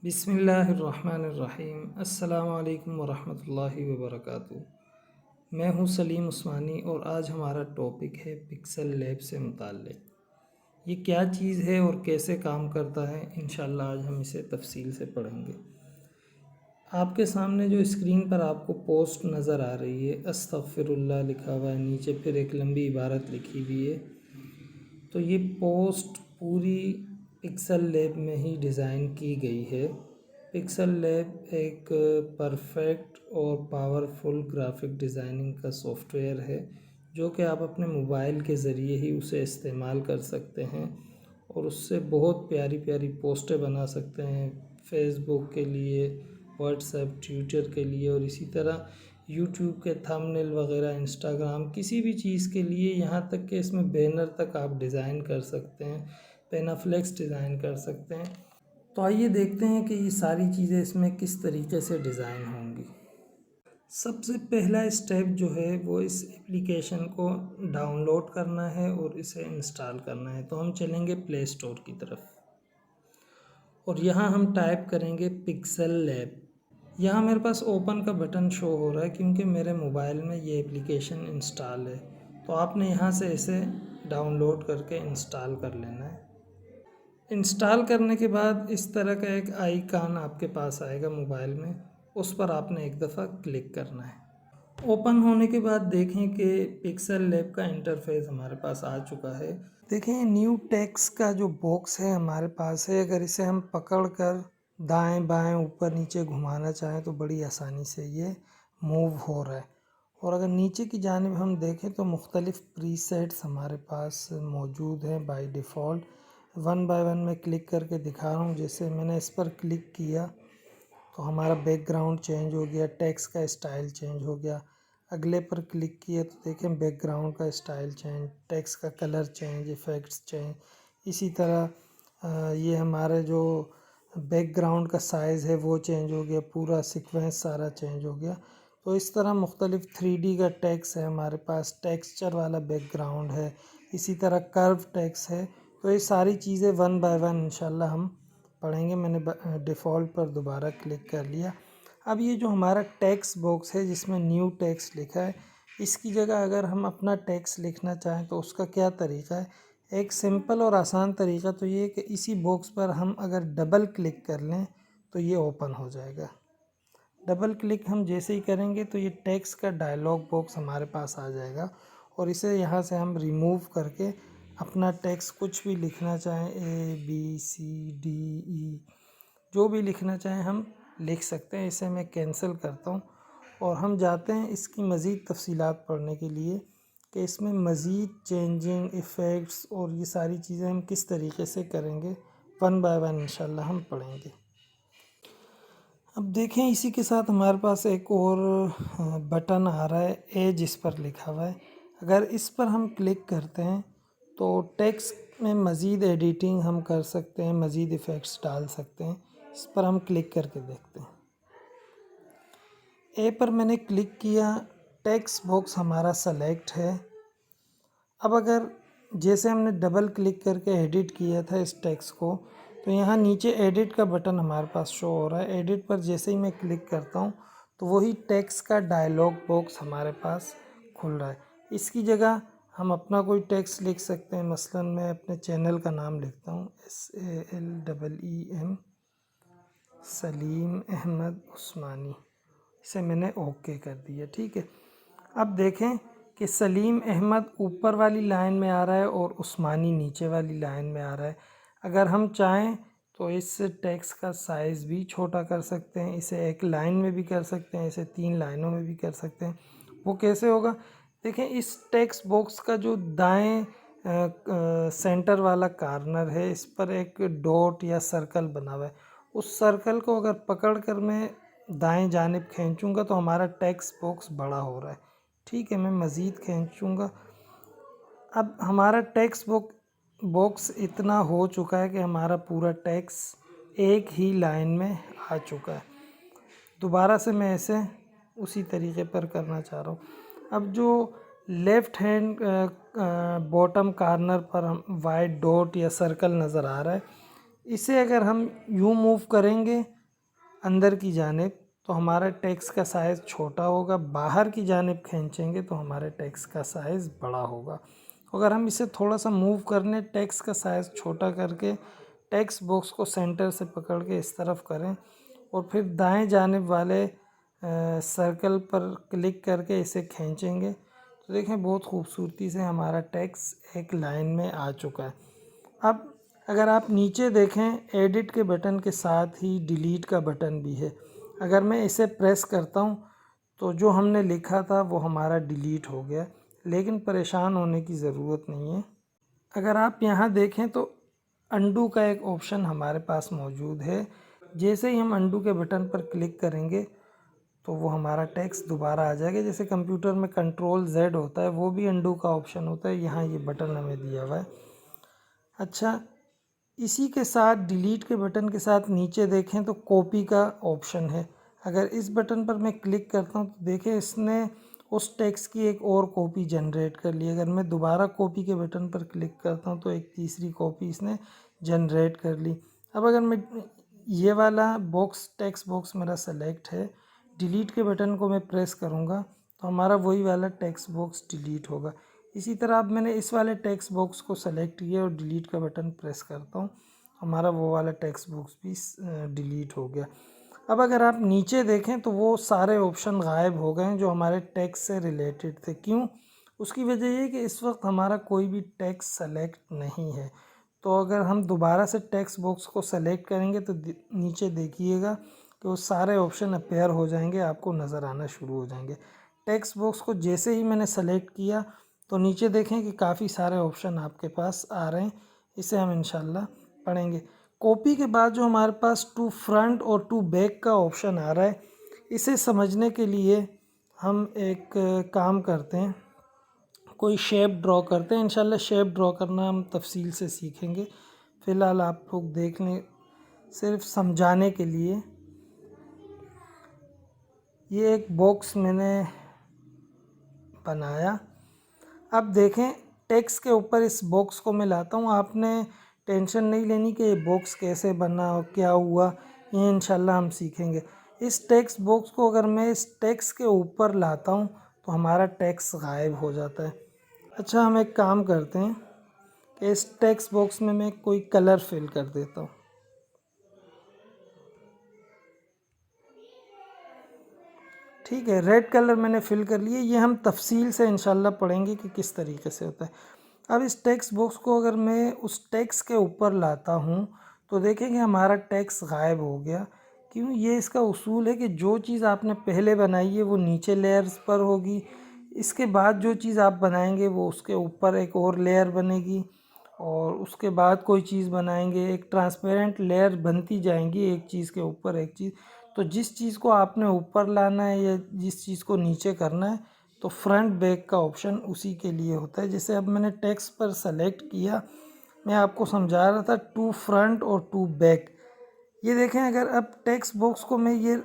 बिस्मिल्लाहिर्रहमानिर्रहीम। अस्सलामु अलैकुम वरहमतुल्लाहि वबरकातुहू। मैं हूँ सलीम उस्मानी और आज हमारा टॉपिक है पिक्सल लैब से मुताल्लिक़। ये क्या चीज़ है और कैसे काम करता है, इंशाअल्लाह आज हम इसे तफसील से पढ़ेंगे। आपके सामने जो स्क्रीन पर आपको पोस्ट नज़र आ रही है, अस्तग़फिरुल्लाह लिखा हुआ है, नीचे फिर एक लंबी इबारत लिखी हुई है। तो ये पोस्ट पूरी पिक्सल लैब में ही डिज़ाइन की गई है। पिक्सल लैब एक परफेक्ट और पावरफुल ग्राफिक डिज़ाइनिंग का सॉफ्टवेयर है जो कि आप अपने मोबाइल के ज़रिए ही उसे इस्तेमाल कर सकते हैं और उससे बहुत प्यारी प्यारी पोस्टें बना सकते हैं फेसबुक के लिए, व्हाट्सएप, ट्विटर के लिए और इसी तरह यूट्यूब के थंबनेल वगैरह, इंस्टाग्राम, किसी भी चीज़ के लिए, यहाँ तक कि इसमें बैनर तक आप डिज़ाइन कर सकते हैं, पेनाफ्लेक्स डिज़ाइन कर सकते हैं। तो आइए देखते हैं कि ये सारी चीज़ें इसमें किस तरीके से डिज़ाइन होंगी। सबसे पहला स्टेप जो है वो इस एप्लीकेशन को डाउनलोड करना है और इसे इंस्टॉल करना है। तो हम चलेंगे प्ले स्टोर की तरफ और यहाँ हम टाइप करेंगे पिक्सल लैब। यहाँ मेरे पास ओपन का बटन शो हो रहा है क्योंकि मेरे मोबाइल में ये एप्लीकेशन इंस्टॉल है। तो आपने यहाँ से इसे डाउनलोड करके इंस्टॉल कर लेना है। इंस्टॉल करने के बाद इस तरह का एक आइकन आपके पास आएगा मोबाइल में, उस पर आपने एक दफ़ा क्लिक करना है। ओपन होने के बाद देखें कि पिक्सल लैब का इंटरफेस हमारे पास आ चुका है। देखें न्यू टेक्स्ट का जो बॉक्स है हमारे पास है, अगर इसे हम पकड़ कर दाएं बाएं ऊपर नीचे घुमाना चाहें तो बड़ी आसानी से ये मूव हो रहा है। और अगर नीचे की जानिब हम देखें तो मुख्तलिफ़ प्रीसेट्स हमारे पास मौजूद हैं by default. One by one मैं क्लिक करके दिखा रहा हूँ। जैसे मैंने इस पर क्लिक किया तो हमारा बैकग्राउंड चेंज हो गया, टेक्स्ट का स्टाइल चेंज हो गया। अगले पर क्लिक किया तो देखें बैकग्राउंड का स्टाइल चेंज, टेक्स्ट का कलर चेंज, इफ़ेक्ट्स चेंज। इसी तरह ये हमारे जो बैकग्राउंड का साइज़ है वो चेंज हो गया, पूरा सीक्वेंस सारा चेंज हो गया। तो इस तरह मुख्तलिफ़ 3D का टेक्स्ट है हमारे पास, टेक्सचर वाला बैकग्राउंड है, इसी तरह कर्व टेक्स्ट है। तो ये सारी चीज़ें वन बाय वन इंशाल्लाह हम पढ़ेंगे। मैंने डिफ़ॉल्ट पर दोबारा क्लिक कर लिया। अब ये जो हमारा टेक्स्ट बॉक्स है जिसमें न्यू टेक्स्ट लिखा है, इसकी जगह अगर हम अपना टेक्स्ट लिखना चाहें तो उसका क्या तरीका है। एक सिंपल और आसान तरीका तो ये है कि इसी बॉक्स पर हम अगर डबल क्लिक कर लें तो ये ओपन हो जाएगा। डबल क्लिक हम जैसे ही करेंगे तो ये टेक्स्ट का डायलॉग बॉक्स हमारे पास आ जाएगा और इसे यहाँ से हम रिमूव करके अपना टेक्स्ट कुछ भी लिखना चाहें, ABCDE जो भी लिखना चाहें हम लिख सकते हैं। इसे मैं कैंसिल करता हूँ और हम जाते हैं इसकी मज़ीद तफसीलात पढ़ने के लिए कि इसमें मज़ीद चेंजिंग इफ़ेक्ट्स और ये सारी चीज़ें हम किस तरीके से करेंगे। वन बाय वन इंशाल्लाह हम पढ़ेंगे। अब देखें इसी के साथ हमारे पास एक और बटन आ रहा है, ए जिस पर लिखा हुआ है। अगर इस पर हम क्लिक करते हैं तो टेक्स्ट में मज़ीद एडिटिंग हम कर सकते हैं, मज़ीद इफ़ेक्ट्स डाल सकते हैं। इस पर हम क्लिक करके देखते हैं। ए पर मैंने क्लिक किया, टेक्स्ट बॉक्स हमारा सेलेक्ट है। अब अगर जैसे हमने डबल क्लिक करके एडिट किया था इस टेक्स्ट को, तो यहाँ नीचे एडिट का बटन हमारे पास शो हो रहा है। एडिट पर जैसे ही मैं क्लिक करता हूँ तो वही टेक्स्ट का डायलॉग बॉक्स हमारे पास खुल रहा है। इसकी जगह हम अपना कोई टेक्स्ट लिख सकते हैं। मसलन मैं अपने चैनल का नाम लिखता हूँ, SALEEM, सलीम अहमद उस्मानी। इसे मैंने ओके कर दिया, ठीक है। अब देखें कि सलीम अहमद ऊपर वाली लाइन में आ रहा है और उस्मानी नीचे वाली लाइन में आ रहा है। अगर हम चाहें तो इस टेक्स्ट का साइज़ भी छोटा कर सकते हैं, इसे एक लाइन में भी कर सकते हैं, इसे 3 लाइनों में भी कर सकते हैं। वो कैसे होगा, देखें इस टेक्स्ट बॉक्स का जो दाएं सेंटर वाला कॉर्नर है, इस पर एक डॉट या सर्कल बना हुआ है। उस सर्कल को अगर पकड़ कर मैं दाएं जानिब खींचूँगा तो हमारा टेक्स्ट बॉक्स बड़ा हो रहा है, ठीक है। मैं मज़ीद खींचूँगा। अब हमारा टेक्स्ट बॉक्स इतना हो चुका है कि हमारा पूरा टेक्स्ट एक ही लाइन में आ चुका है। दोबारा से मैं इसे उसी तरीके पर करना चाह रहा हूँ। अब जो लेफ़्ट हैंड बॉटम कॉर्नर पर हम वाइट डॉट या सर्कल नज़र आ रहा है, इसे अगर हम यूँ मूव करेंगे अंदर की जानिब तो हमारा टेक्स्ट का साइज़ छोटा होगा, बाहर की जानिब खींचेंगे तो हमारे टेक्स्ट का साइज़ बड़ा होगा। अगर हम इसे थोड़ा सा मूव करने टेक्स्ट का साइज़ छोटा करके टेक्स्ट बॉक्स को सेंटर से पकड़ के इस तरफ करें और फिर दाएं जानिब वाले सर्कल पर क्लिक करके इसे खींचेंगे तो देखें बहुत खूबसूरती से हमारा टेक्स्ट एक लाइन में आ चुका है। अब अगर आप नीचे देखें एडिट के बटन के साथ ही डिलीट का बटन भी है। अगर मैं इसे प्रेस करता हूँ तो जो हमने लिखा था वो हमारा डिलीट हो गया, लेकिन परेशान होने की ज़रूरत नहीं है। अगर आप यहाँ देखें तो अंडू का एक ऑप्शन हमारे पास मौजूद है। जैसे ही हम अंडू के बटन पर क्लिक करेंगे तो वो हमारा टेक्स्ट दोबारा आ जाएगा। जैसे कंप्यूटर में कंट्रोल Z होता है, वो भी अंडू का ऑप्शन होता है, यहाँ ये बटन हमें दिया हुआ है। अच्छा, इसी के साथ डिलीट के बटन के साथ नीचे देखें तो कॉपी का ऑप्शन है। अगर इस बटन पर मैं क्लिक करता हूँ तो देखें इसने उस टेक्स्ट की एक और कॉपी जनरेट कर ली। अगर मैं दोबारा कॉपी के बटन पर क्लिक करता हूँ तो एक तीसरी कॉपी इसने जनरेट कर ली। अब अगर मैं ये वाला बॉक्स टेक्स्ट बॉक्स मेरा सेलेक्ट है, डिलीट के बटन को मैं प्रेस करूँगा तो हमारा वही वाला टेक्स्ट बॉक्स डिलीट होगा। इसी तरह अब मैंने इस वाले टेक्स्ट बॉक्स को सेलेक्ट किया और डिलीट का बटन प्रेस करता हूँ, हमारा वो वाला टेक्स्ट बॉक्स भी डिलीट हो गया। अब अगर आप नीचे देखें तो वो सारे ऑप्शन गायब हो गए हैं जो हमारे टेक्स्ट से रिलेटेड थे। क्यों? उसकी वजह ये कि इस वक्त हमारा कोई भी टेक्स्ट सेलेक्ट नहीं है। तो अगर हम दोबारा से टेक्स्ट बॉक्स को सेलेक्ट करेंगे तो नीचे देखिएगा कि वो सारे ऑप्शन अपेयर हो जाएंगे, आपको नज़र आना शुरू हो जाएंगे। टेक्स्ट बॉक्स को जैसे ही मैंने सेलेक्ट किया तो नीचे देखें कि काफ़ी सारे ऑप्शन आपके पास आ रहे हैं। इसे हम इंशाल्लाह पढ़ेंगे। कॉपी के बाद जो हमारे पास टू फ्रंट और टू बैक का ऑप्शन आ रहा है, इसे समझने के लिए हम एक काम करते हैं, कोई शेप ड्रॉ करते हैं। इंशाल्लाह शेप ड्रॉ करना हम तफसील से सीखेंगे। फ़िलहाल आप लोग देख लें सिर्फ समझाने के लिए। ये एक बॉक्स मैंने बनाया। अब देखें टेक्स्ट के ऊपर इस बॉक्स को मैं लाता हूँ। आपने टेंशन नहीं लेनी कि ये बॉक्स कैसे बना और क्या हुआ, ये इंशाल्लाह हम सीखेंगे। इस टेक्स्ट बॉक्स को अगर मैं इस टेक्स्ट के ऊपर लाता हूँ तो हमारा टेक्स्ट गायब हो जाता है। अच्छा, हम एक काम करते हैं कि इस टेक्स्ट बॉक्स में मैं कोई कलर फिल कर देता हूँ। ठीक है, रेड कलर मैंने फिल कर लिए। ये हम तफसील से इंशाल्लाह पढ़ेंगे कि किस तरीके से होता है। अब इस टेक्स्ट बॉक्स को अगर मैं उस टेक्स्ट के ऊपर लाता हूँ तो देखेंगे हमारा टेक्स्ट गायब हो गया। क्यों? ये इसका उसूल है कि जो चीज़ आपने पहले बनाई है वो नीचे लेयर्स पर होगी, इसके बाद जो चीज़ आप बनाएंगे वो उसके ऊपर एक और लेयर बनेगी, और उसके बाद कोई चीज़ बनाएंगे, एक ट्रांसपेरेंट लेयर बनती जाएंगी एक चीज़ के ऊपर एक चीज़। तो जिस चीज़ को आपने ऊपर लाना है या जिस चीज़ को नीचे करना है तो फ्रंट बैक का ऑप्शन उसी के लिए होता है। जैसे अब मैंने टेक्स्ट पर सेलेक्ट किया, मैं आपको समझा रहा था टू फ्रंट और टू बैक। ये देखें, अगर अब टेक्स्ट बॉक्स को मैं ये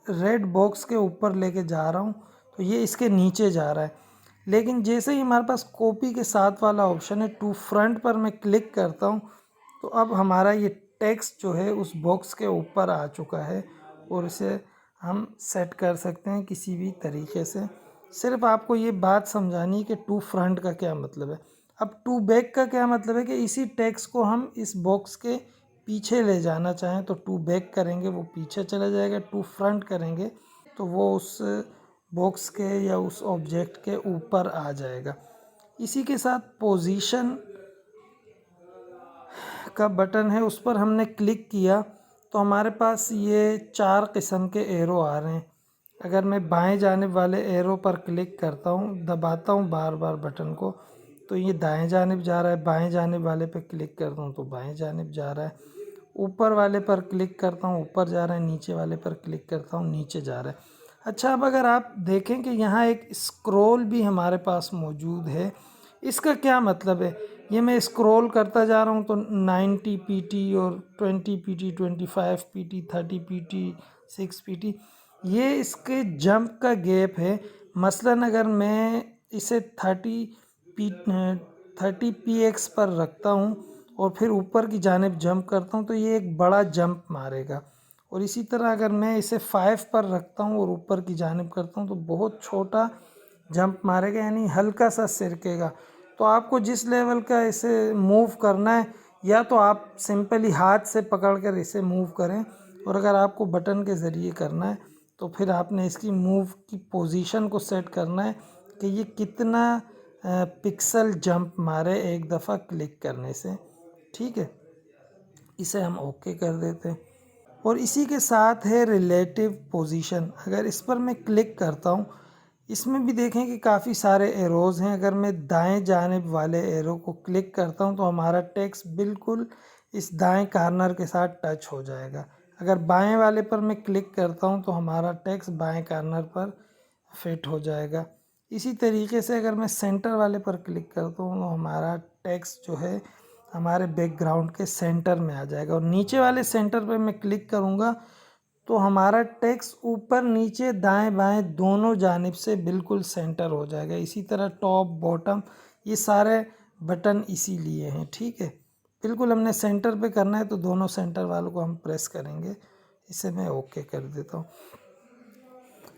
रेड बॉक्स के ऊपर लेके जा रहा हूँ तो ये इसके नीचे जा रहा है, लेकिन जैसे ही हमारे पास कॉपी के साथ वाला ऑप्शन है टू फ्रंट पर मैं क्लिक करता हूँ तो अब हमारा ये टेक्स्ट जो है उस बॉक्स के ऊपर आ चुका है और इसे हम सेट कर सकते हैं किसी भी तरीके से। सिर्फ आपको ये बात समझानी है कि टू फ्रंट का क्या मतलब है। अब टू बैक का क्या मतलब है कि इसी टेक्स्ट को हम इस बॉक्स के पीछे ले जाना चाहें तो टू बैक करेंगे वो पीछे चला जाएगा, टू फ्रंट करेंगे तो वो उस बॉक्स के या उस ऑब्जेक्ट के ऊपर आ जाएगा। इसी के साथ पोजीशन का बटन है, उस पर हमने क्लिक किया तो हमारे पास ये 4 किस्म के एरो आ रहे हैं। अगर मैं बाएं जानिब वाले एरो पर क्लिक करता हूँ, दबाता हूँ बार बार बटन को, तो ये दाएं जानिब जा रहा है। बाएं जानिब वाले पर क्लिक करता हूँ तो बाएं जानिब जा रहा है। ऊपर वाले पर क्लिक करता हूँ ऊपर जा रहा है, नीचे वाले पर क्लिक करता हूँ नीचे जा रहा है। अच्छा, अब अगर आप देखें कि यहाँ एक स्क्रॉल भी हमारे पास मौजूद है, इसका क्या मतलब है? ये मैं स्क्रॉल करता जा रहा हूँ तो 90 पीटी और 20 पीटी, 25 पीटी, 30 पीटी, 6 पीटी, ये इसके जंप का गैप है। मसलन अगर मैं इसे 30 पी 30 px पर रखता हूँ और फिर ऊपर की जानिब जंप करता हूँ तो ये एक बड़ा जंप मारेगा। और इसी तरह अगर मैं इसे 5 पर रखता हूँ और ऊपर की जानिब करता हूँ तो बहुत छोटा जंप मारेगा, यानी हल्का सा सिरकेगा। तो आपको जिस लेवल का इसे मूव करना है, या तो आप सिंपली हाथ से पकड़कर इसे मूव करें, और अगर आपको बटन के ज़रिए करना है तो फिर आपने इसकी मूव की पोजीशन को सेट करना है कि ये कितना पिक्सल जंप मारे एक दफ़ा क्लिक करने से। ठीक है, इसे हम ओके कर देते हैं। और इसी के साथ है रिलेटिव पोजीशन। अगर इस पर मैं क्लिक करता हूँ, इसमें भी देखें कि काफ़ी सारे एरोज़ हैं। अगर मैं दाएं जानिब वाले एरो को क्लिक करता हूँ तो हमारा टेक्स्ट बिल्कुल इस दाएं कॉर्नर के साथ टच हो जाएगा। अगर बाएं वाले पर मैं क्लिक करता हूँ तो हमारा टेक्स्ट बाएं कॉर्नर पर फिट हो जाएगा। इसी तरीके से अगर मैं सेंटर वाले पर क्लिक करता हूँ तो हमारा टेक्स्ट जो है हमारे बैकग्राउंड के सेंटर में आ जाएगा। और नीचे वाले सेंटर पर मैं क्लिक करूँगा तो हमारा टेक्स्ट ऊपर नीचे दाएं बाएं दोनों जानिब से बिल्कुल सेंटर हो जाएगा। इसी तरह टॉप बॉटम ये सारे बटन इसीलिए हैं। ठीक है, बिल्कुल हमने सेंटर पे करना है तो दोनों सेंटर वालों को हम प्रेस करेंगे। इसे मैं ओके कर देता हूँ।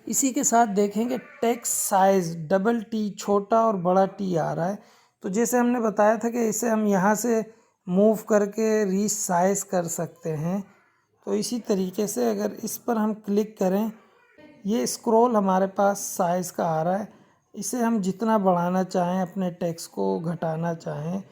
इसी के साथ देखेंगे टेक्स्ट साइज डबल टी, छोटा और बड़ा टी आ रहा है। तो जैसे हमने बताया था कि इसे हम यहाँ से मूव करके रीसाइज कर सकते हैं। तो इसी तरीके से अगर इस पर हम क्लिक करें, ये स्क्रॉल हमारे पास साइज़ का आ रहा है। इसे हम जितना बढ़ाना चाहें, अपने टेक्स्ट को घटाना चाहें,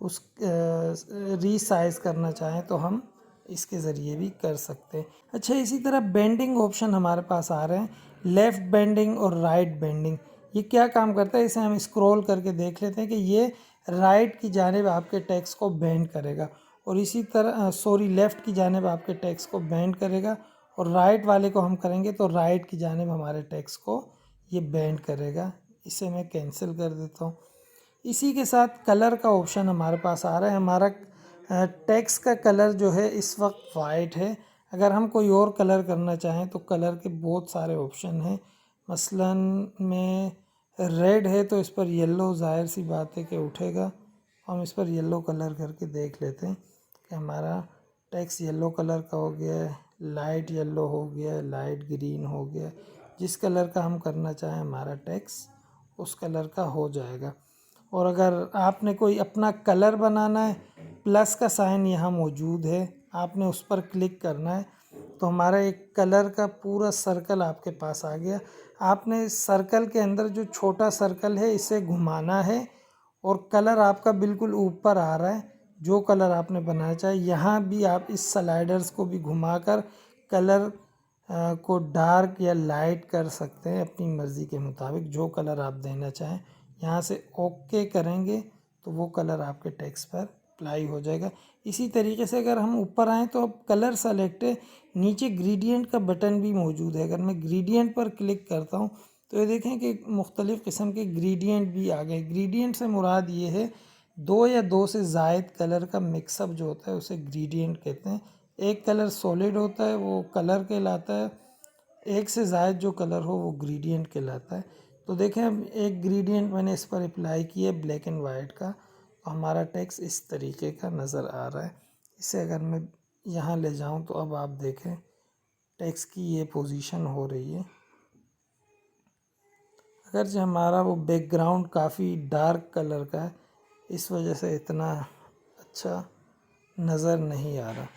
उस रीसाइज करना चाहें तो हम इसके ज़रिए भी कर सकते हैं। अच्छा, इसी तरह बेंडिंग ऑप्शन हमारे पास आ रहे हैं, लेफ़्ट बेंडिंग और राइट बेंडिंग। ये क्या काम करता है, इसे हम स्क्रॉल करके देख लेते हैं कि ये राइट की जानिब आपके टेक्स्ट को बेंड करेगा, और इसी तरह लेफ़्ट की जानिब आपके टेक्स्ट को बेंड करेगा, और राइट वाले को हम करेंगे तो राइट की जानिब हमारे टेक्स्ट को ये बेंड करेगा। इसे मैं कैंसिल कर देता हूँ। इसी के साथ कलर का ऑप्शन हमारे पास आ रहा है। हमारा टेक्स्ट का कलर जो है इस वक्त वाइट है। अगर हम कोई और कलर करना चाहें तो कलर के बहुत सारे ऑप्शन हैं। मसलन में रेड है तो इस पर येलो, ज़ाहिर सी बात है कि उठेगा। हम इस पर येलो कलर करके देख लेते हैं कि हमारा टेक्स्ट येलो कलर का हो गया है, लाइट येलो हो गया है, लाइट ग्रीन हो गया है। जिस कलर का हम करना चाहें हमारा टेक्स्ट उस कलर का हो जाएगा। और अगर आपने कोई अपना कलर बनाना है, प्लस का साइन यहाँ मौजूद है, आपने उस पर क्लिक करना है तो हमारा एक कलर का पूरा सर्कल आपके पास आ गया। आपने इस सर्कल के अंदर जो छोटा सर्कल है इसे घुमाना है और कलर आपका बिल्कुल ऊपर आ रहा है। जो कलर आपने बनाना चाहे, यहाँ भी आप इस स्लाइडर्स को भी घुमाकर कलर को डार्क या लाइट कर सकते हैं अपनी मर्ज़ी के मुताबिक। जो कलर आप देना चाहें यहाँ से ओके करेंगे तो वो कलर आपके टेक्स्ट पर अप्लाई हो जाएगा। इसी तरीके से अगर हम ऊपर आएँ तो अब कलर सेलेक्ट है, नीचे ग्रेडियंट का बटन भी मौजूद है। अगर मैं ग्रेडियंट पर क्लिक करता हूँ तो ये देखें कि मुख्तलिफ़ किस्म के ग्रेडियंट भी आ गए। ग्रेडियंट से मुराद ये है दो या दो से ज़ायद कलर का मिक्सअप जो होता है उसे ग्रेडियंट कहते हैं। एक कलर सॉलिड होता है वो कलर कहलाता है, एक से ज़ायद जो कलर हो वो ग्रेडियंट कहलाता है। तो देखें अब एक ग्रेडियंट मैंने इस पर अप्लाई किया ब्लैक एंड वाइट का, तो हमारा टेक्स्ट इस तरीके का नज़र आ रहा है। इसे अगर मैं यहाँ ले जाऊँ तो अब आप देखें टेक्स्ट की ये पोजीशन हो रही है। अगर जो हमारा वो बैकग्राउंड काफ़ी डार्क कलर का है, इस वजह से इतना अच्छा नज़र नहीं आ रहा।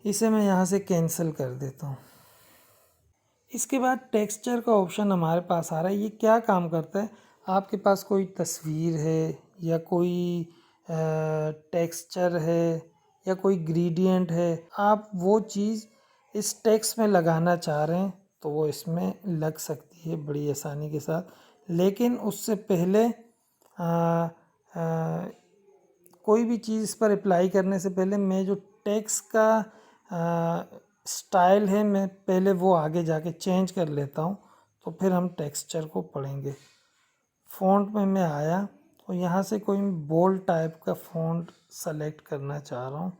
इसे मैं यहाँ से कैंसिल कर देता हूँ। इसके बाद टेक्सचर का ऑप्शन हमारे पास आ रहा है। ये क्या काम करता है, आपके पास कोई तस्वीर है या कोई टेक्सचर है या कोई ग्रेडियंट है, आप वो चीज़ इस टेक्स्ट में लगाना चाह रहे हैं तो वो इसमें लग सकती है बड़ी आसानी के साथ। लेकिन उससे पहले कोई भी चीज़ इस पर अप्लाई करने से पहले मैं जो टेक्स्ट का स्टाइल है मैं पहले वो आगे जाके चेंज कर लेता हूँ, तो फिर हम टेक्सचर को पढ़ेंगे। फ़ॉन्ट में मैं आया और यहाँ से कोई बोल्ड टाइप का फ़ॉन्ट सेलेक्ट करना चाह रहा हूँ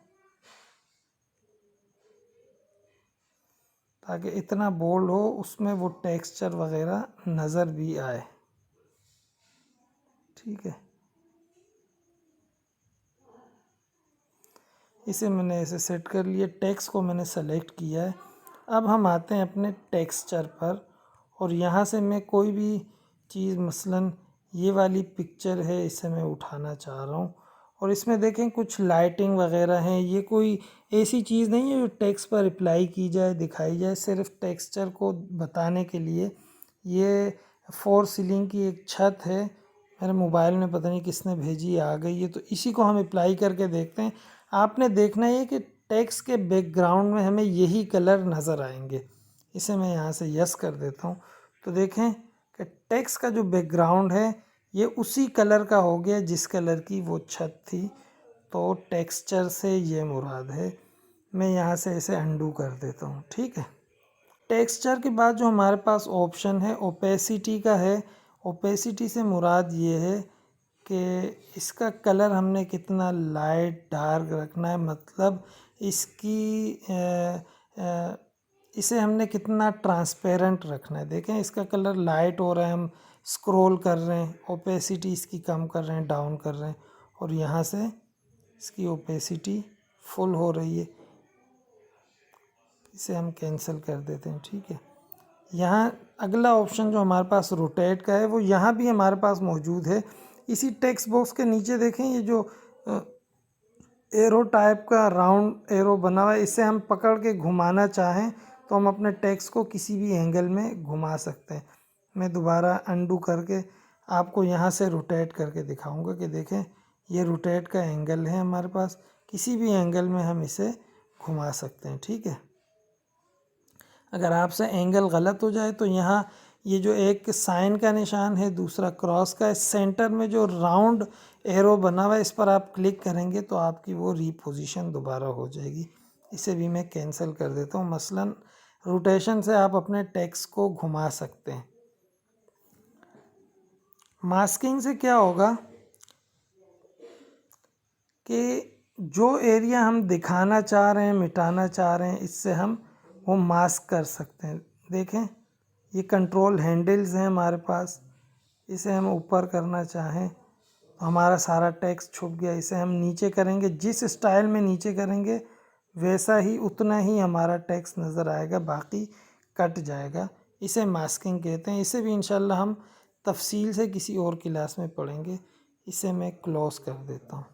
ताकि इतना बोल्ड हो उसमें वो टेक्सचर वगैरह नज़र भी आए। ठीक है, इसे मैंने ऐसे सेट कर लिया, टेक्स्ट को मैंने सेलेक्ट किया है। अब हम आते हैं अपने टेक्सचर पर और यहाँ से मैं कोई भी चीज़, मसलन ये वाली पिक्चर है, इसे मैं उठाना चाह रहा हूँ और इसमें देखें कुछ लाइटिंग वगैरह हैं। ये कोई ऐसी चीज़ नहीं है जो टेक्स्ट पर अप्लाई की जाए, दिखाई जाए, सिर्फ टेक्सचर को बताने के लिए। ये फोर सीलिंग की एक छत है, मेरे मोबाइल में पता नहीं किसने भेजी, आ गई है, तो इसी को हम अप्लाई करके देखते हैं। आपने देखना है कि टेक्स्ट के बैकग्राउंड में हमें यही कलर नज़र आएंगे। इसे मैं यहाँ से यस कर देता हूँ, तो देखें कि टेक्स्ट का जो बैकग्राउंड है ये उसी कलर का हो गया जिस कलर की वो छत थी। तो टेक्सचर से ये मुराद है। मैं यहाँ से इसे अंडू कर देता हूँ, ठीक है। टेक्सचर के बाद जो हमारे पास ऑप्शन है ओपेसिटी का है। ओपेसिटी से मुराद ये है कि इसका कलर हमने कितना लाइट डार्क रखना है, मतलब इसकी इसे हमने कितना ट्रांसपेरेंट रखना है। देखें इसका कलर लाइट हो रहा है, हम स्क्रॉल कर रहे हैं, ओपेसिटी इसकी कम कर रहे हैं, डाउन कर रहे हैं, और यहाँ से इसकी ओपेसिटी फुल हो रही है। इसे हम कैंसिल कर देते हैं, ठीक है। यहाँ अगला ऑप्शन जो हमारे पास रोटेट का है वो यहाँ भी हमारे पास मौजूद है। इसी टेक्स्ट बॉक्स के नीचे देखें ये जो एरो टाइप का राउंड एरो बना हुआ है, इसे हम पकड़ के घुमाना चाहें तो हम अपने टेक्स्ट को किसी भी एंगल में घुमा सकते हैं। मैं दोबारा अंडू करके आपको यहाँ से रोटेट करके दिखाऊंगा कि देखें ये रोटेट का एंगल है हमारे पास, किसी भी एंगल में हम इसे घुमा सकते हैं, ठीक है। अगर आपसे एंगल गलत हो जाए तो यहाँ ये जो एक साइन का निशान है, दूसरा क्रॉस का है, सेंटर में जो राउंड एरो बना हुआ है इस पर आप क्लिक करेंगे तो आपकी वो रीपोजीशन दोबारा हो जाएगी। इसे भी मैं कैंसिल कर देता हूँ। मसलन रोटेशन से आप अपने टेक्स्ट को घुमा सकते हैं। मास्किंग से क्या होगा कि जो एरिया हम दिखाना चाह रहे हैं, मिटाना चाह रहे हैं, इससे हम वो मास्क कर सकते हैं। देखें ये कंट्रोल हैंडल्स हैं हमारे पास, इसे हम ऊपर करना चाहें तो हमारा सारा टेक्स्ट छुप गया। इसे हम नीचे करेंगे, जिस स्टाइल में नीचे करेंगे वैसा ही उतना ही हमारा टेक्स्ट नज़र आएगा, बाकी कट जाएगा। इसे मास्किंग कहते हैं। इसे भी इंशाल्लाह हम तफसील से किसी और क्लास में पढ़ेंगे। इसे मैं क्लोज कर देता हूँ।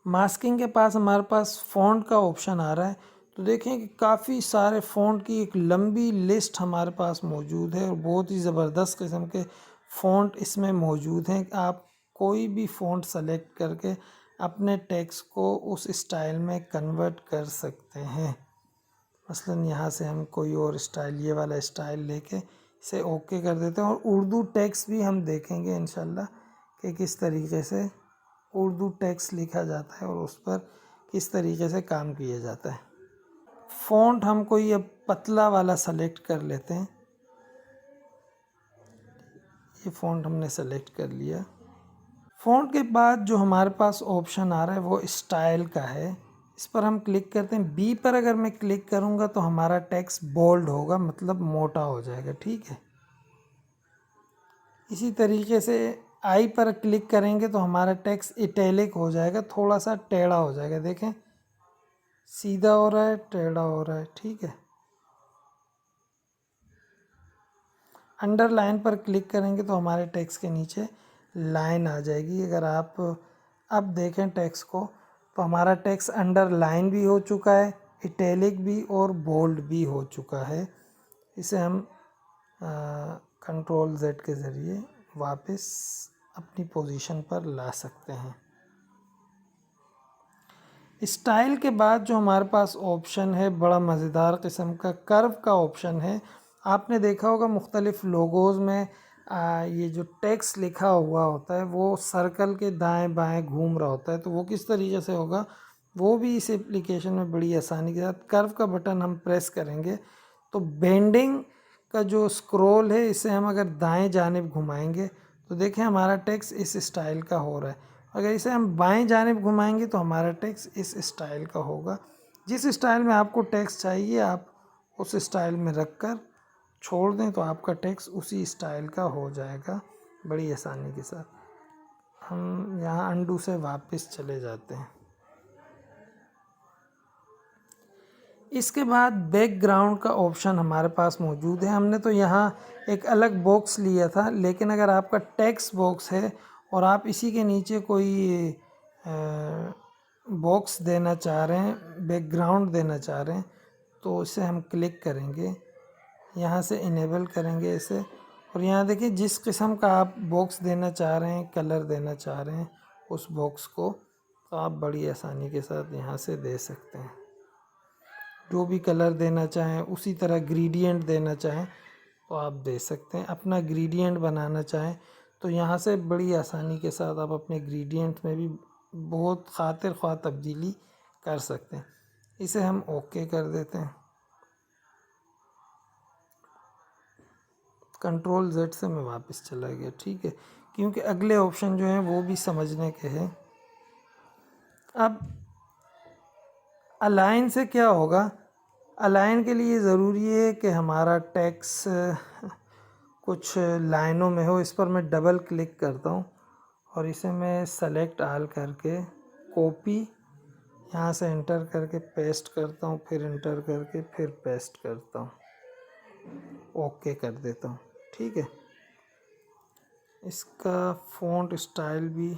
मास्किंग के पास हमारे पास फ़ॉन्ट का ऑप्शन आ रहा है, तो देखें कि काफ़ी सारे फ़ॉन्ट की एक लंबी लिस्ट हमारे पास मौजूद है और बहुत ही ज़बरदस्त किस्म के फ़ॉन्ट इसमें मौजूद हैं। आप कोई भी फ़ॉन्ट सेलेक्ट करके अपने टेक्स्ट को उस स्टाइल में कन्वर्ट कर सकते हैं। मसलन यहाँ से हम कोई और स्टाइल, ये वाला स्टाइल लेके इसे ओके कर देते हैं। और उर्दू टेक्स्ट भी हम देखेंगे इंशाल्लाह कि किस तरीके से उर्दू टेक्स्ट लिखा जाता है और उस पर किस तरीके से काम किया जाता है। फ़ॉन्ट हम कोई अब पतला वाला सेलेक्ट कर लेते हैं। ये फ़ॉन्ट हमने सेलेक्ट कर लिया। फ़ॉन्ट के बाद जो हमारे पास ऑप्शन आ रहा है वो स्टाइल का है, इस पर हम क्लिक करते हैं। बी पर अगर मैं क्लिक करूँगा तो हमारा टेक्स्ट बोल्ड होगा, मतलब मोटा हो जाएगा, ठीक है। इसी तरीके से आई पर क्लिक करेंगे तो हमारा टेक्स्ट इटैलिक हो जाएगा, थोड़ा सा टेढ़ा हो जाएगा। देखें सीधा हो रहा है, टेढ़ा हो रहा है, ठीक है। अंडरलाइन पर क्लिक करेंगे तो हमारे टेक्स्ट के नीचे लाइन आ जाएगी। अगर आप अब देखें टेक्स्ट को तो हमारा टेक्स्ट अंडरलाइन भी हो चुका है, इटैलिक भी और बोल्ड भी हो चुका है। इसे हम कंट्रोल Z के ज़रिए वापस अपनी पोजीशन पर ला सकते हैं। स्टाइल के बाद जो हमारे पास ऑप्शन है बड़ा मज़ेदार किस्म का कर्व का ऑप्शन है। आपने देखा होगा मुख्तलिफ़ लोगोज़ में ये जो टेक्स्ट लिखा हुआ होता है वो सर्कल के दाएं बाएं घूम रहा होता है, तो वो किस तरीके से होगा वो भी इस एप्लीकेशन में बड़ी आसानी के साथ। कर्व का बटन हम प्रेस करेंगे तो बेंडिंग का जो स्क्रॉल है इसे हम अगर दाएं जानिब घुमाएंगे तो देखें हमारा टेक्स्ट इस स्टाइल का हो रहा है। अगर इसे हम बाएं जानिब घुमाएंगे तो हमारा टेक्स्ट इस स्टाइल का होगा। जिस स्टाइल में आपको टेक्स्ट चाहिए आप उस स्टाइल में रख कर छोड़ दें तो आपका टेक्स्ट उसी स्टाइल का हो जाएगा बड़ी आसानी के साथ। हम यहाँ अंडू से वापस चले जाते हैं। इसके बाद बैकग्राउंड का ऑप्शन हमारे पास मौजूद है। हमने तो यहाँ एक अलग बॉक्स लिया था, लेकिन अगर आपका टेक्स्ट बॉक्स है और आप इसी के नीचे कोई बॉक्स देना चाह रहे हैं, बैकग्राउंड देना चाह रहे हैं, तो इसे हम क्लिक करेंगे, यहाँ से इनेबल करेंगे इसे, और यहाँ देखिए जिस किस्म का आप बॉक्स देना चाह रहे हैं, कलर देना चाह रहे हैं उस बॉक्स को, तो आप बड़ी आसानी के साथ यहाँ से दे सकते हैं। जो भी कलर देना चाहें, उसी तरह ग्रेडियंट देना चाहें तो आप दे सकते हैं। अपना ग्रेडियंट बनाना चाहें तो यहाँ से बड़ी आसानी के साथ आप अपने ग्रेडियंट में भी बहुत खातिर ख्वाह तब्दीली कर सकते हैं। इसे हम ओके कर देते हैं। कंट्रोल Z से मैं वापस चला गया, ठीक है, क्योंकि अगले ऑप्शन जो हैं वो भी समझने के हैं। अब अलाइन से क्या होगा, अलाइन के लिए ज़रूरी है कि हमारा टेक्स्ट कुछ लाइनों में हो। इस पर मैं डबल क्लिक करता हूँ और इसे मैं सेलेक्ट आल करके कॉपी यहाँ से इंटर करके पेस्ट करता हूँ, फिर इंटर करके फिर पेस्ट करता हूँ, ओके कर देता हूँ, ठीक है। इसका फ़ॉन्ट स्टाइल भी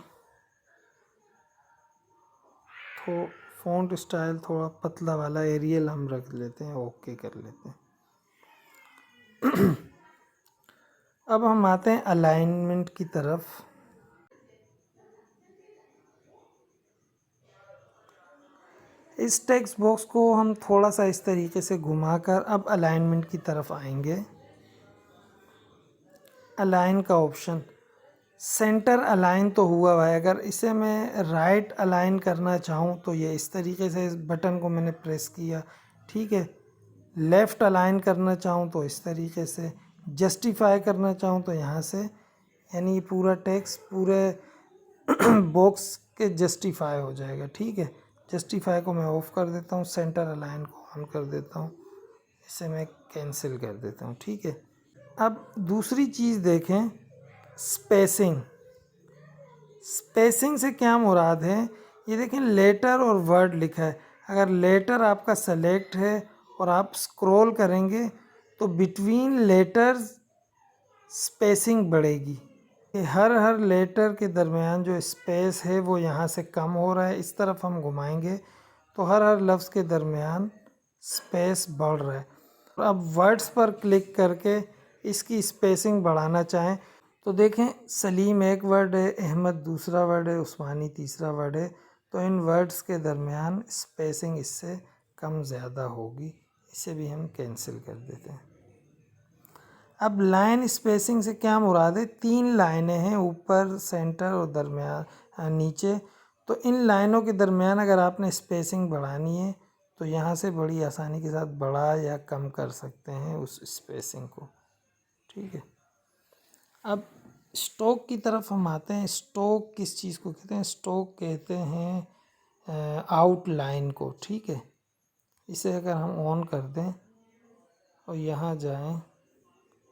फ़ॉन्ट स्टाइल थोड़ा पतला वाला एरियल हम रख लेते हैं, ओके कर लेते हैं। अब हम आते हैं अलाइनमेंट की तरफ। इस टेक्स्ट बॉक्स को हम थोड़ा सा इस तरीके से घुमाकर अब अलाइनमेंट की तरफ आएंगे। अलाइन का ऑप्शन, सेंटर अलाइन तो हुआ हुआ है। अगर इसे मैं राइट अलाइन करना चाहूँ तो ये इस तरीके से, इस बटन को मैंने प्रेस किया, ठीक है। लेफ़्ट अलाइन करना चाहूँ तो इस तरीके से, जस्टिफाई करना चाहूँ तो यहाँ से, यानी पूरा टेक्स्ट पूरे बॉक्स के जस्टिफाई हो जाएगा, ठीक है। जस्टिफाई को मैं ऑफ़ कर देता हूँ, सेंटर अलाइन को ऑन कर देता हूँ, इसे मैं कैंसिल कर देता हूँ, ठीक है। अब दूसरी चीज़ देखें, स्पेसिंग। स्पेसिंग से क्या मुराद है, ये देखें लेटर और वर्ड लिखा है। अगर लेटर आपका सेलेक्ट है और आप स्क्रॉल करेंगे तो बिटवीन लेटर्स स्पेसिंग बढ़ेगी। हर हर के दरमियान जो स्पेस है वो यहाँ से कम हो रहा है। इस तरफ हम घुमाएंगे तो हर हर लफ्ज़ के दरमियान स्पेस बढ़ रहा है। अब वर्ड्स पर क्लिक करके इसकी स्पेसिंग बढ़ाना चाहें तो देखें, सलीम एक वर्ड है, अहमद दूसरा वर्ड है, उस्मानी तीसरा वर्ड है, तो इन वर्ड्स के दरमियान स्पेसिंग इससे कम ज़्यादा होगी। इसे भी हम कैंसिल कर देते हैं। अब लाइन स्पेसिंग से क्या मुराद है, 3 लाइनें हैं, ऊपर, सेंटर और दरमियान नीचे। तो इन लाइनों के दरमियान अगर आपने स्पेसिंग बढ़ानी है तो यहाँ से बड़ी आसानी के साथ बढ़ा या कम कर सकते हैं उस स्पेसिंग को, ठीक है। अब स्टोक की तरफ हम आते हैं। स्टोक किस चीज़ को कहते हैं, स्टोक कहते हैं आउटलाइन को, ठीक है। इसे अगर हम ऑन कर दें और यहाँ जाएं,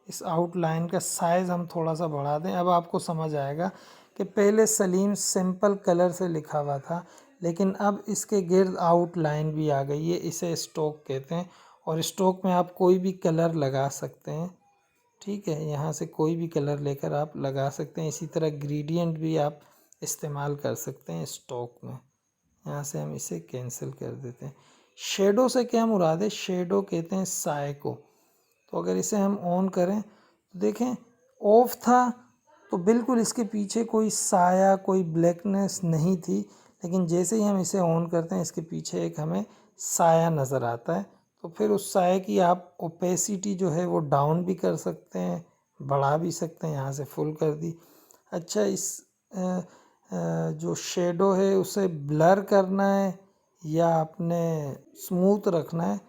इस आउटलाइन का साइज़ हम थोड़ा सा बढ़ा दें। अब आपको समझ आएगा कि पहले सलीम सिंपल कलर से लिखा हुआ था, लेकिन अब इसके गिर्द आउटलाइन भी आ गई है। इसे स्टोक कहते हैं और स्टोक में आप कोई भी कलर लगा सकते हैं, ठीक है। यहाँ से कोई भी कलर लेकर आप लगा सकते हैं। इसी तरह ग्रेडियंट भी आप इस्तेमाल कर सकते हैं स्टोक में। यहाँ से हम इसे कैंसिल कर देते हैं। शेडो से क्या मुराद है, शेडो कहते हैं साए को। तो अगर इसे हम ऑन करें तो देखें ऑफ था तो बिल्कुल इसके पीछे कोई साया, कोई ब्लैकनेस नहीं थी, लेकिन जैसे ही हम इसे ऑन करते हैं इसके पीछे एक हमें साया नज़र आता है। तो फिर उस साए की आप ओपेसिटी जो है वो डाउन भी कर सकते हैं, बढ़ा भी सकते हैं। यहाँ से फुल कर दी। अच्छा, इस जो शेडो है उसे ब्लर करना है या आपने स्मूथ रखना है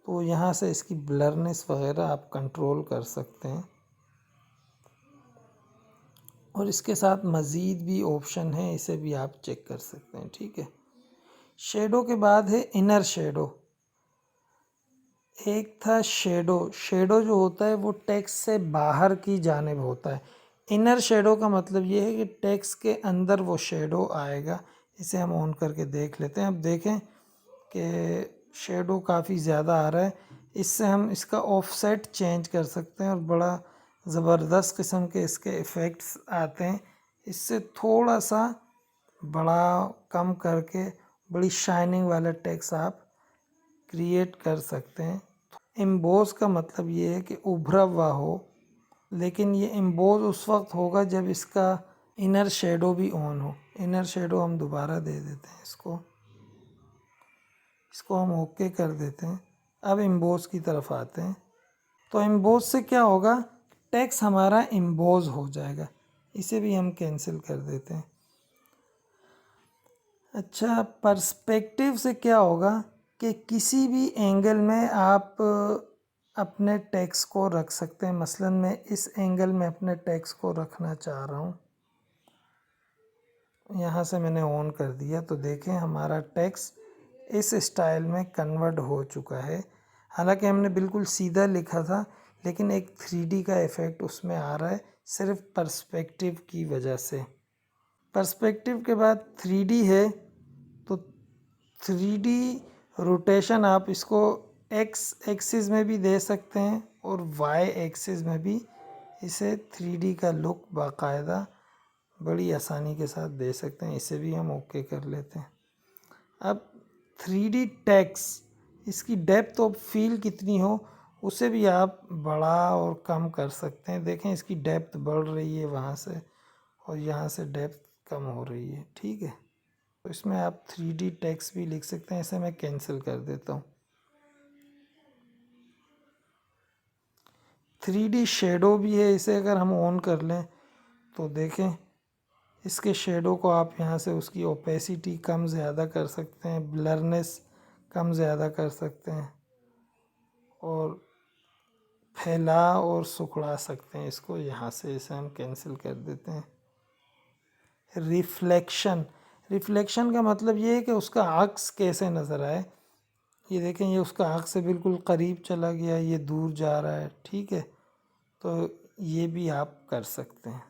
तो यहाँ से इसकी ब्लरनेस वगैरह आप कंट्रोल कर सकते हैं। और इसके साथ मज़ीद भी ऑप्शन है, इसे भी आप चेक कर सकते हैं, ठीक है। शेडो के बाद है इनर शेडो। एक था शेडो। शेडो जो होता है वो टेक्स्ट से बाहर की जानिब होता है। इनर शेडो का मतलब ये है कि टेक्स्ट के अंदर वो शेडो आएगा। इसे हम ऑन करके देख लेते हैं। अब देखें कि शेडो काफ़ी ज़्यादा आ रहा है। इससे हम इसका ऑफसेट चेंज कर सकते हैं और बड़ा ज़बरदस्त किस्म के इसके इफ़ेक्ट्स आते हैं। इससे थोड़ा सा बड़ा कम करके बड़ी शाइनिंग वाला टेक्स्ट आप क्रिएट कर सकते हैं। एम्बोस का मतलब ये है कि उभरा हुआ हो, लेकिन ये एम्बोस उस वक्त होगा जब इसका इनर शेडो भी ऑन हो। इनर शेडो हम दोबारा दे देते हैं, इसको हम ओके कर देते हैं। अब एम्बोस की तरफ आते हैं। तो एम्बोस से क्या होगा, टेक्स्ट हमारा एम्बोस हो जाएगा। इसे भी हम कैंसिल कर देते हैं। अच्छा, पर्सपेक्टिव से क्या होगा कि किसी भी एंगल में आप अपने टेक्स्ट को रख सकते हैं। मसलन मैं इस एंगल में अपने टेक्स्ट को रखना चाह रहा हूँ। यहाँ से मैंने ऑन कर दिया तो देखें हमारा टेक्स्ट इस स्टाइल में कन्वर्ट हो चुका है। हालांकि हमने बिल्कुल सीधा लिखा था, लेकिन एक 3D का इफ़ेक्ट उसमें आ रहा है सिर्फ पर्सपेक्टिव की वजह से। पर्सपेक्टिव के बाद 3D है, तो 3D रोटेशन आप इसको एक्स एक्सिस में भी दे सकते हैं और वाई एक्सिस में भी इसे 3D का लुक बाकायदा बड़ी आसानी के साथ दे सकते हैं। इसे भी हम ओके कर लेते हैं। अब 3D टेक्स्ट, इसकी डेप्थ ऑफ फील कितनी हो उसे भी आप बड़ा और कम कर सकते हैं। देखें इसकी डेप्थ बढ़ रही है वहाँ से, और यहाँ से डेप्थ कम हो रही है। ठीक है, तो इसमें आप 3D टेक्स्ट भी लिख सकते हैं। इसे मैं कैंसिल कर देता हूँ। 3D शेडो भी है, इसे अगर हम ऑन कर लें तो देखें इसके शेडो को आप यहाँ से उसकी ओपेसिटी कम ज़्यादा कर सकते हैं, ब्लरनेस कम ज़्यादा कर सकते हैं, और फैला और सुखड़ा सकते हैं इसको यहाँ से। इसे हम कैंसिल कर देते हैं। रिफ्लेक्शन, रिफ्लेक्शन का मतलब ये है कि उसका अक्स कैसे नज़र आए। ये देखें, ये उसका अक्स से बिल्कुल करीब चला गया, ये दूर जा रहा है। ठीक है, तो ये भी आप कर सकते हैं।